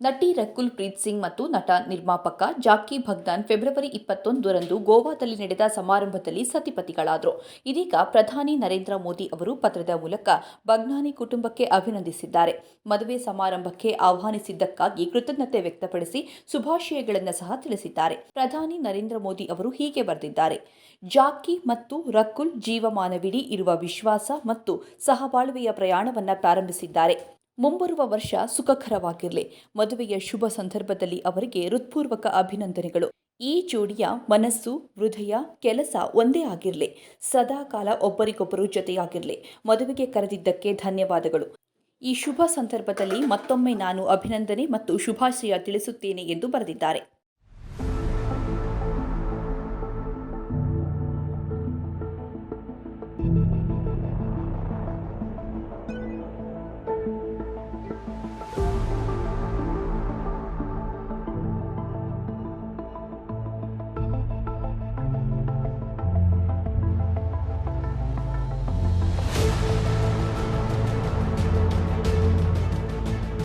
ನಟಿ ರಕುಲ್ ಪ್ರೀತ್ ಸಿಂಗ್ ಮತ್ತು ನಟ ನಿರ್ಮಾಪಕ ಜಾಕಿ ಭಗ್ನಾನ್ ಫೆಬ್ರವರಿ 21ರಂದು ಗೋವಾದಲ್ಲಿ ನಡೆದ ಸಮಾರಂಭದಲ್ಲಿ ಸತಿಪತಿಗಳಾದರು. ಇದೀಗ ಪ್ರಧಾನಿ ನರೇಂದ್ರ ಮೋದಿ ಅವರು ಪತ್ರದ ಮೂಲಕ ಭಗ್ನಾನಿ ಕುಟುಂಬಕ್ಕೆ ಅಭಿನಂದಿಸಿದ್ದಾರೆ. ಮದುವೆ ಸಮಾರಂಭಕ್ಕೆ ಆಹ್ವಾನಿಸಿದ್ದಕ್ಕಾಗಿ ಕೃತಜ್ಞತೆ ವ್ಯಕ್ತಪಡಿಸಿ ಶುಭಾಶಯಗಳನ್ನು ಸಹ ತಿಳಿಸಿದ್ದಾರೆ. ಪ್ರಧಾನಿ ನರೇಂದ್ರ ಮೋದಿ ಅವರು ಹೀಗೆ ಬರೆದಿದ್ದಾರೆ. ಜಾಕಿ ಮತ್ತು ರಕುಲ್ ಜೀವಮಾನವಿಡೀ ಇರುವ ವಿಶ್ವಾಸ ಮತ್ತು ಸಹಬಾಳ್ವೆಯ ಪ್ರಯಾಣವನ್ನು ಪ್ರಾರಂಭಿಸಿದ್ದಾರೆ. ಮುಂಬರುವ ವರ್ಷ ಸುಖಕರವಾಗಿರಲಿ. ಮದುವೆಯ ಶುಭ ಸಂದರ್ಭದಲ್ಲಿ ಅವರಿಗೆ ಹೃತ್ಪೂರ್ವಕ ಅಭಿನಂದನೆಗಳು. ಈ ಜೋಡಿಯ ಮನಸ್ಸು, ಹೃದಯ, ಕೆಲಸ ಒಂದೇ ಆಗಿರಲಿ. ಸದಾ ಕಾಲ ಒಬ್ಬರಿಗೊಬ್ಬರು ಜೊತೆಯಾಗಿರಲಿ. ಮದುವೆಗೆ ಕರೆದಿದ್ದಕ್ಕೆ ಧನ್ಯವಾದಗಳು. ಈ ಶುಭ ಸಂದರ್ಭದಲ್ಲಿ ಮತ್ತೊಮ್ಮೆ ನಾನು ಅಭಿನಂದನೆ ಮತ್ತು ಶುಭಾಶಯ ತಿಳಿಸುತ್ತೇನೆ ಎಂದು ಬರೆದಿದ್ದಾರೆ.